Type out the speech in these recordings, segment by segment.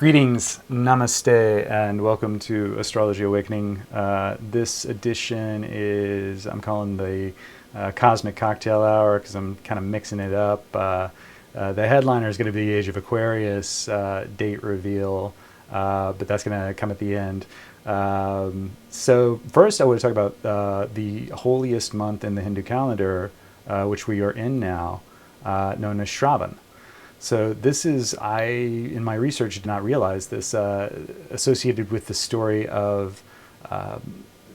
Greetings, Namaste, and welcome to Astrology Awakening. This edition is, I'm calling the Cosmic Cocktail Hour because I'm kind of mixing it up. The headliner is going to be the Age of Aquarius date reveal, but that's going to come at the end. So first I want to talk about the holiest month in the Hindu calendar, which we are in now, known as Shravan. So this is, in my research, did not realize this, associated with the story of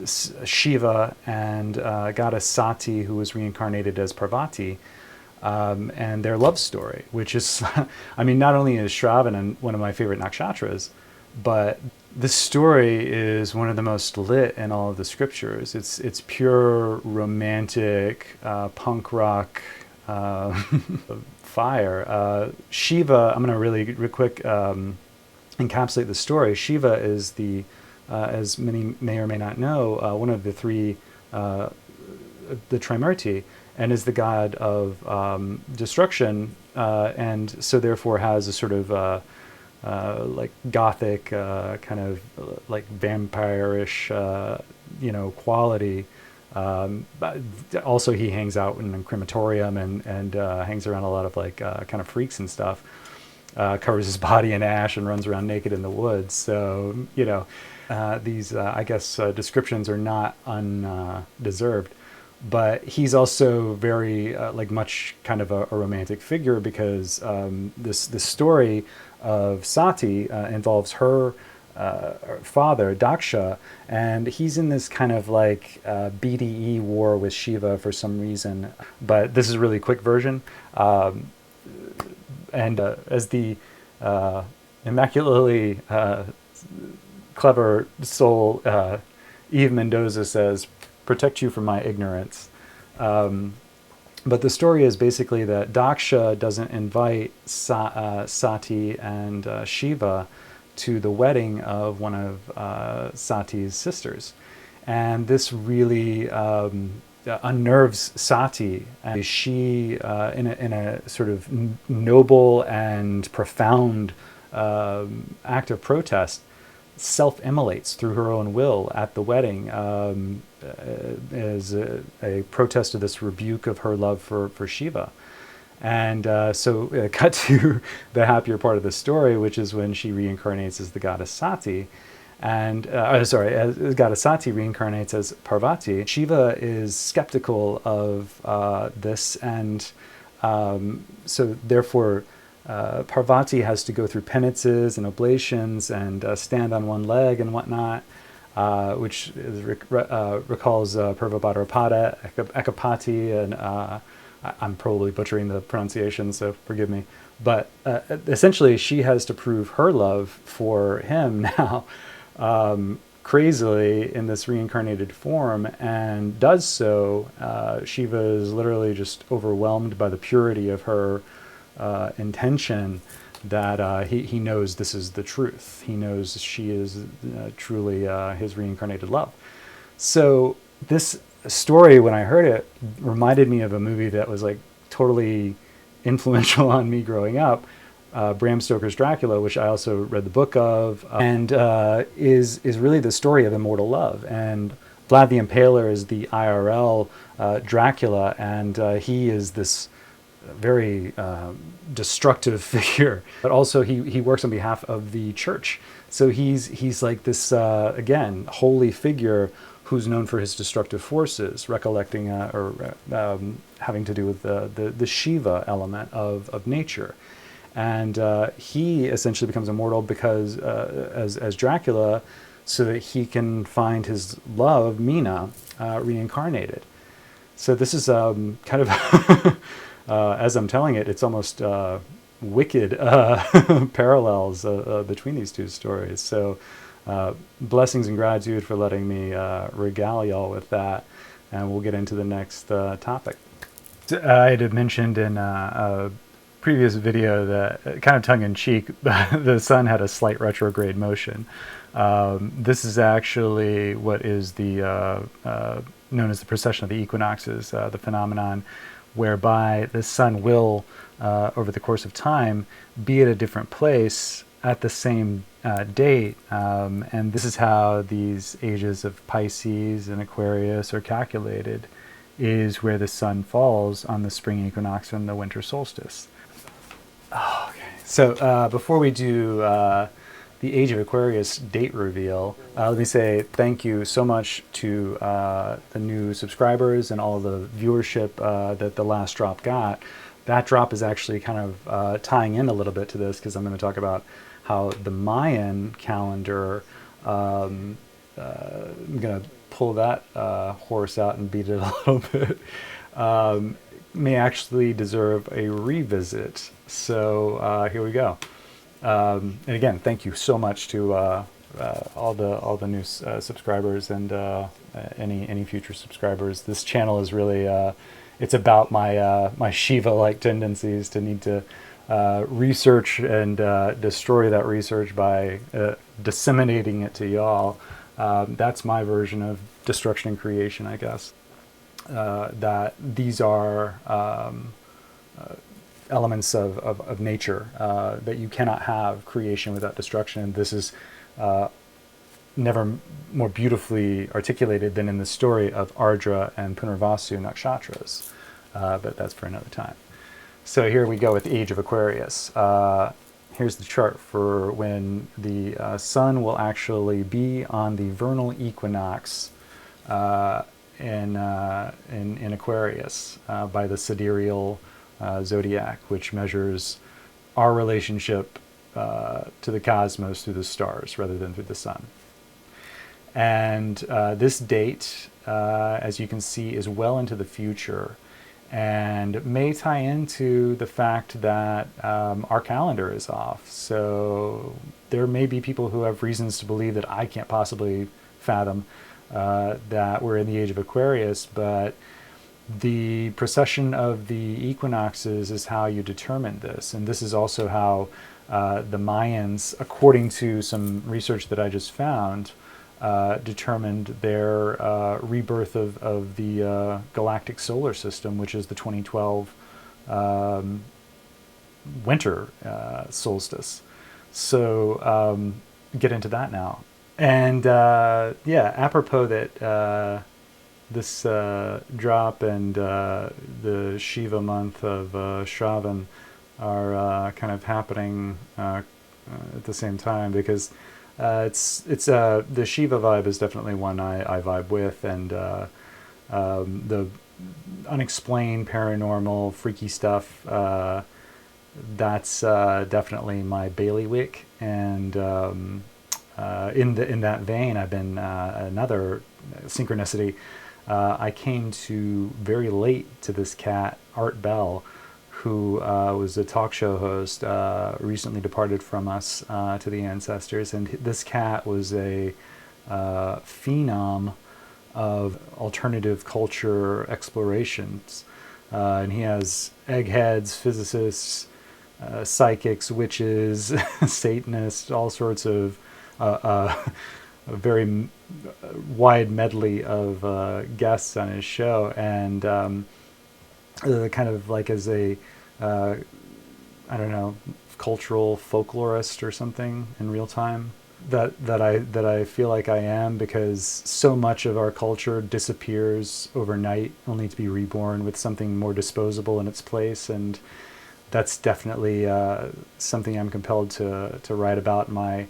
Shiva and goddess Sati, who was reincarnated as Parvati, and their love story, which is, I mean, not only is Shravan one of my favorite nakshatras, but the story is one of the most lit in all of the scriptures. It's pure romantic, punk rock, fire. Shiva, I'm going to really quick encapsulate the story. Shiva is the, as many may or may not know, one of the three, the Trimurti, and is the god of destruction, and so therefore has a sort of like gothic, kind of like vampire-ish, quality. But also he hangs out in a crematorium and hangs around a lot of like kind of freaks and stuff, covers his body in ash and runs around naked in the woods. So, these, I guess, descriptions are not undeserved, but he's also very like much kind of a romantic figure because this story of Sati involves her father, Daksha, and he's in this kind of like BDE war with Shiva for some reason. But this is a really quick version. And as the immaculately clever soul Eve Mendoza says, protect you from my ignorance. But the story is basically that Daksha doesn't invite Sati and Shiva to the wedding of one of Sati's sisters. And this really unnerves Sati. And she, in a sort of noble and profound act of protest, self-immolates through her own will at the wedding as a protest of this rebuke of her love for Shiva. And so cut to the happier part of the story, which is when she reincarnates as the goddess Sati. And, as goddess Sati reincarnates as Parvati. Shiva is skeptical of this, and so therefore Parvati has to go through penances and oblations and stand on one leg and whatnot, which recalls Purvabhadrapada, Ekapati, and I'm probably butchering the pronunciation, so forgive me. But essentially, she has to prove her love for him now, crazily in this reincarnated form, and does so. Shiva is literally just overwhelmed by the purity of her intention, that he knows this is the truth. He knows she is truly his reincarnated love. So this story, when I heard it, reminded me of a movie that was like totally influential on me growing up, Bram Stoker's Dracula, which I also read the book of, and is really the story of immortal love. And Vlad the Impaler is the IRL Dracula, and he is this very destructive figure, but also he works on behalf of the church. So he's like this again holy figure who's known for his destructive forces, recollecting or having to do with the Shiva element of nature. And he essentially becomes immortal because as Dracula, so that he can find his love, Mina, reincarnated. So this is kind of, as I'm telling it, it's almost wicked parallels between these two stories. So blessings and gratitude for letting me regale y'all with that, and we'll get into the next topic. I had mentioned in a previous video that, kind of tongue-in-cheek, the sun had a slight retrograde motion. This is actually what is the known as the precession of the equinoxes, the phenomenon whereby the sun will, over the course of time, be at a different place at the same date, and this is how these ages of Pisces and Aquarius are calculated, is where the sun falls on the spring equinox and the winter solstice. Oh, okay. So before we do the Age of Aquarius date reveal, let me say thank you so much to the new subscribers and all the viewership that the last drop got. That drop is actually kind of tying in a little bit to this, because I'm going to talk about how the Mayan calendar, I'm going to pull that horse out and beat it a little bit, may actually deserve a revisit. So here we go. And again, thank you so much to all the new subscribers and any future subscribers. This channel is really it's about my my Shiva-like tendencies to need to research and destroy that research by disseminating it to y'all. That's my version of destruction and creation, I guess. That these are elements of nature, that you cannot have creation without destruction. And this is never more beautifully articulated than in the story of Ardra and Punarvasu nakshatras, but that's for another time. So here we go with the Age of Aquarius. Here's the chart for when the sun will actually be on the vernal equinox in Aquarius by the sidereal zodiac, which measures our relationship to the cosmos through the stars rather than through the sun. And this date, as you can see, is well into the future, and may tie into the fact that our calendar is off. So there may be people who have reasons to believe that I can't possibly fathom that we're in the Age of Aquarius, but the precession of the equinoxes is how you determine this. And this is also how the Mayans, according to some research that I just found, determined their rebirth of the galactic solar system, which is the 2012 winter solstice. So get into that now. And yeah, apropos that this drop and the Shiva month of Shravan are kind of happening at the same time, because it's the Shiva vibe is definitely one I vibe with, and the unexplained, paranormal, freaky stuff, that's definitely my bailiwick. And in that vein, I've been another synchronicity. I came to very late to this cat, Art Bell, who was a talk show host, recently departed from us to the ancestors. And this cat was a phenom of alternative culture explorations. And he has eggheads, physicists, psychics, witches, Satanists, all sorts of a very wide medley of guests on his show. And kind of like as a I don't know, cultural folklorist or something in real time, that I feel like I am, because so much of our culture disappears overnight only to be reborn with something more disposable in its place. And that's definitely something I'm compelled to write about in my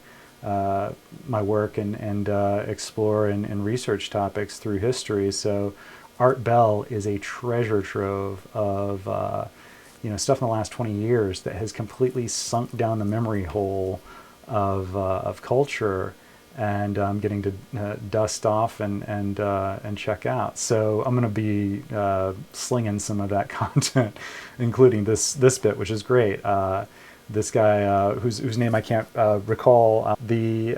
my work and explore and research topics through history. So Art Bell is a treasure trove of stuff in the last 20 years that has completely sunk down the memory hole of culture, and I'm getting to dust off and check out. So I'm going to be slinging some of that content, including this bit, which is great. This guy, whose name I can't recall, the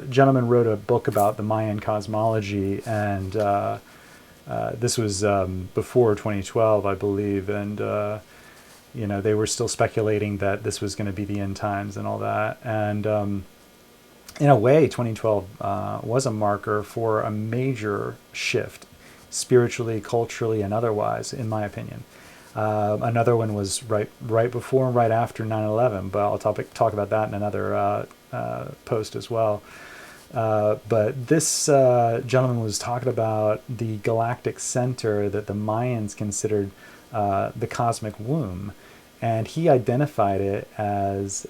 gentleman wrote a book about the Mayan cosmology, and this was before 2012, I believe, and they were still speculating that this was going to be the end times and all that. And in a way, 2012 was a marker for a major shift, spiritually, culturally, and otherwise, in my opinion. Another one was right before and right after 9/11, but I'll talk about that in another post as well. But this gentleman was talking about the galactic center that the Mayans considered the cosmic womb. And he identified it as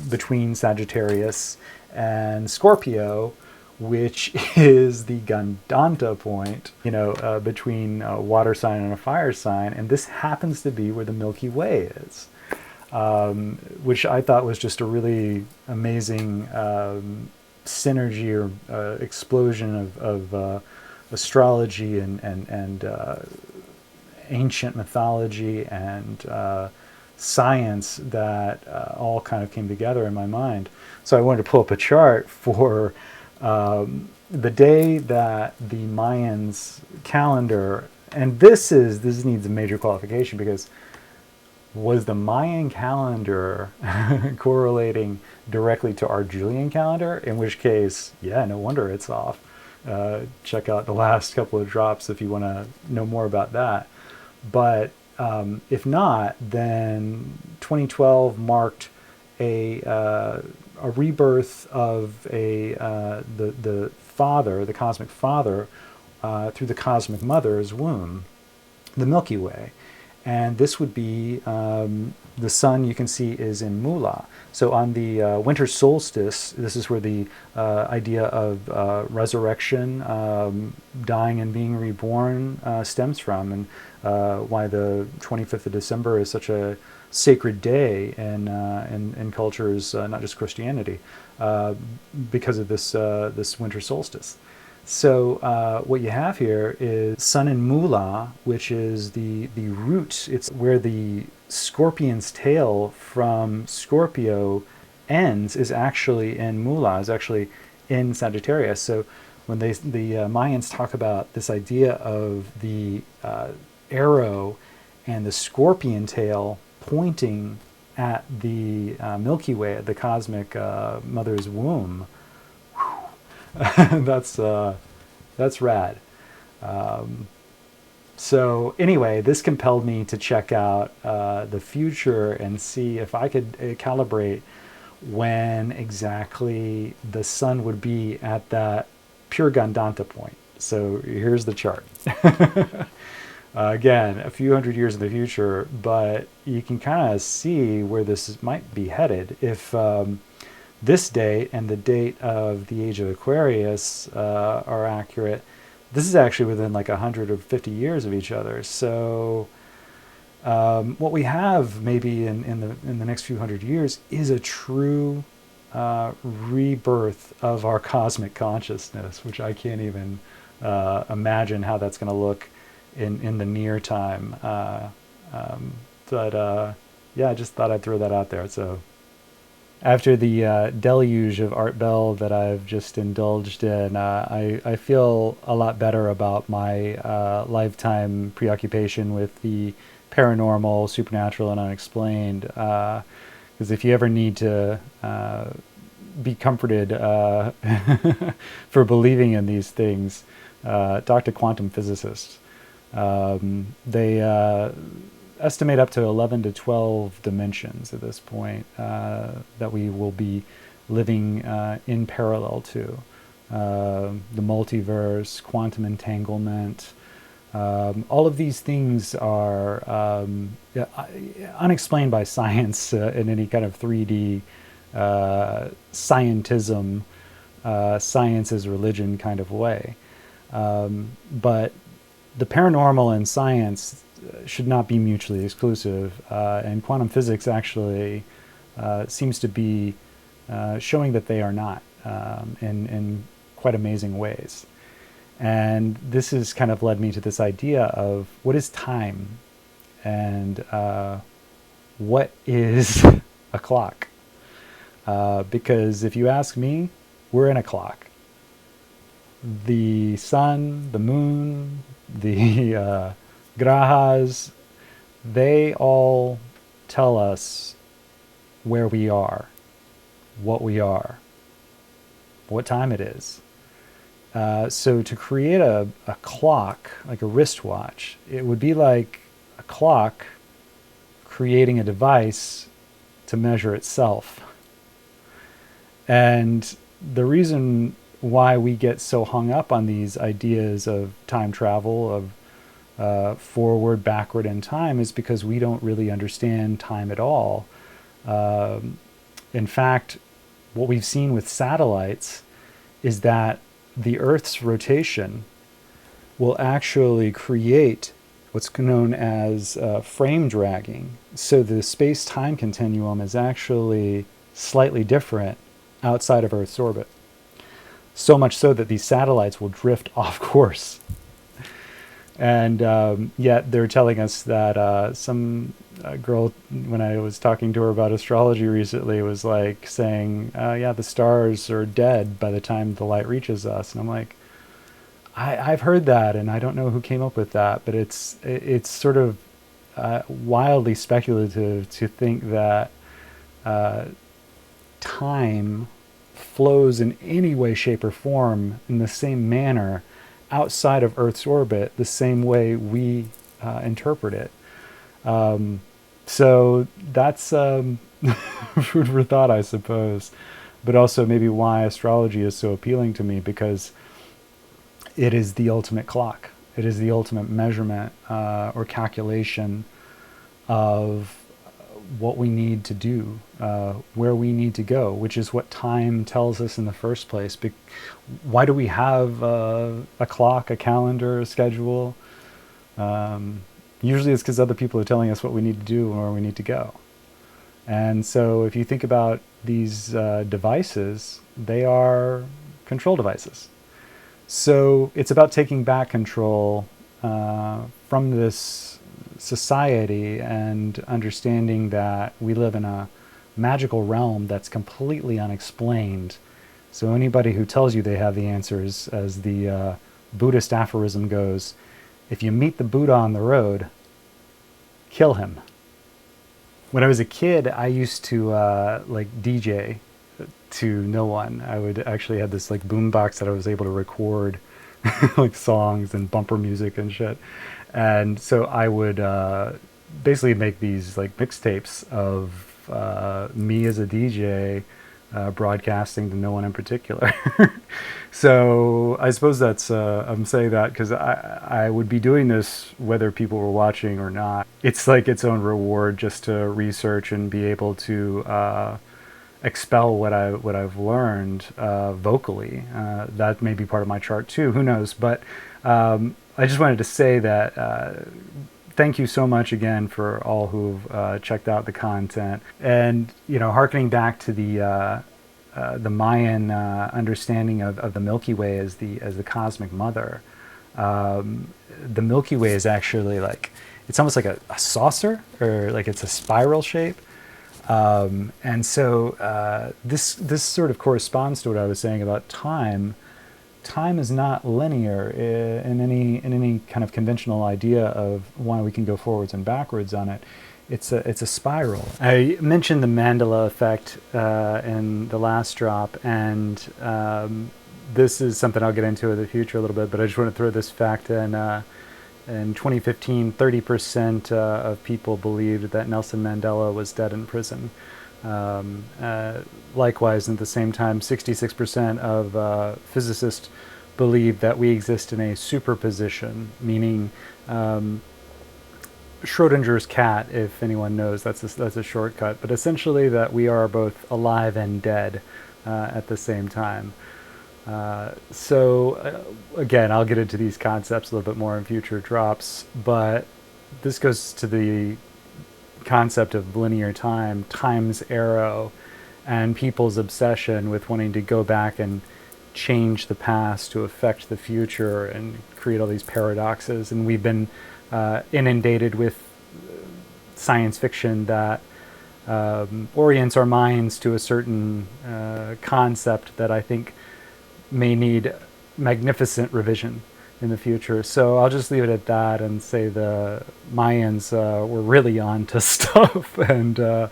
between Sagittarius and Scorpio, which is the Gandanta point, between a water sign and a fire sign. And this happens to be where the Milky Way is, which I thought was just a really amazing synergy or explosion of astrology and ancient mythology and science that all kind of came together in my mind. So I wanted to pull up a chart for the day that the Mayans calendar, and this needs a major qualification, because was the Mayan calendar correlating directly to our Julian calendar? In which case, yeah, no wonder it's off. Check out the last couple of drops if you want to know more about that. But if not, then 2012 marked a rebirth of the father, the cosmic father, through the cosmic mother's womb, the Milky Way. And this would be, the sun you can see is in Mula. So on the winter solstice, this is where the idea of resurrection, dying and being reborn stems from, and why the 25th of December is such a sacred day in cultures, not just Christianity, because of this winter solstice. So what you have here is Sun in Mula, which is the root. It's where the scorpion's tail from Scorpio ends, is actually in Mula, is actually in Sagittarius. So when the Mayans talk about this idea of the arrow and the scorpion tail pointing at the Milky Way, at the cosmic mother's womb, that's rad. So anyway, this compelled me to check out the future and see if I could calibrate when exactly the sun would be at that pure Gandanta point. So here's the chart. Again, a few hundred years in the future, but you can kind of see where this might be headed if this date and the date of the Age of Aquarius are accurate. This is actually within like 100 or 50 years of each other. So what we have maybe in the next few hundred years is a true rebirth of our cosmic consciousness, which I can't even imagine how that's going to look in the near time. But yeah, I just thought I'd throw that out there. So after the deluge of Art Bell that I've just indulged in, I feel a lot better about my lifetime preoccupation with the paranormal, supernatural, and unexplained. Because if you ever need to be comforted for believing in these things, talk to quantum physicists. They estimate up to 11 to 12 dimensions at this point that we will be living in parallel to. The multiverse, quantum entanglement, all of these things are unexplained by science in any kind of 3D scientism, science is religion kind of way. But the paranormal and science should not be mutually exclusive, and quantum physics actually seems to be showing that they are not in quite amazing ways. And this has kind of led me to this idea of what is time and what is a clock. Because if you ask me, we're in a clock. The sun, the moon, the grahas, they all tell us where we are, what we are, what time it is. So to create a clock, like a wristwatch, it would be like a clock creating a device to measure itself. And the reason why we get so hung up on these ideas of time travel, of forward, backward in time, is because we don't really understand time at all. In fact, what we've seen with satellites is that the Earth's rotation will actually create what's known as frame dragging. So the space-time continuum is actually slightly different outside of Earth's orbit. So much so that these satellites will drift off course. And yet they're telling us that some girl, when I was talking to her about astrology recently, was like saying, yeah, the stars are dead by the time the light reaches us. And I'm like, I've heard that, and I don't know who came up with that, but it's sort of wildly speculative to think that time flows in any way, shape, or form in the same manner outside of Earth's orbit, the same way we interpret it. So that's food for thought, I suppose, but also maybe why astrology is so appealing to me, because it is the ultimate clock. It is the ultimate measurement or calculation of what we need to do, where we need to go, which is what time tells us in the first place. Why do we have a clock, a calendar, a schedule? Usually it's because other people are telling us what we need to do and where we need to go. And so if you think about these devices, they are control devices. So it's about taking back control from this society and understanding that we live in a magical realm that's completely unexplained. So anybody who tells you they have the answers, as the Buddhist aphorism goes, if you meet the Buddha on the road, kill him. When I was a kid, I used to like DJ to no one. I would actually have this like boombox that I was able to record like songs and bumper music and shit. And so I would basically make these like mixtapes of me as a DJ broadcasting to no one in particular. So I suppose that's, I'm saying that because I would be doing this whether people were watching or not. It's like its own reward just to research and be able to expel what I've learned vocally. That may be part of my chart too, who knows. But I just wanted to say that thank you so much again for all who've checked out the content. And, you know, harkening back to the Mayan understanding of the Milky Way as the cosmic mother, the Milky Way is actually like, it's almost like a saucer, or like it's a spiral shape. And so this sort of corresponds to what I was saying about time. Time is not linear in any kind of conventional idea of why we can go forwards and backwards on it. It's a spiral. I mentioned the mandala effect in the last drop, and this is something I'll get into in the future a little bit, but I just want to throw this fact in. In 2015, 30% of people believed that Nelson Mandela was dead in prison. Likewise, at the same time, 66% of physicists believe that we exist in a superposition, meaning Schrodinger's cat, if anyone knows, that's a shortcut, but essentially that we are both alive and dead at the same time. So again, I'll get into these concepts a little bit more in future drops, but this goes to the concept of linear time, time's arrow, and people's obsession with wanting to go back and change the past to affect the future and create all these paradoxes. And we've been inundated with science fiction that orients our minds to a certain concept that I think may need magnificent revision in the future. So I'll just leave it at that and say the Mayans were really on to stuff. And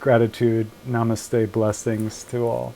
gratitude, namaste, blessings to all.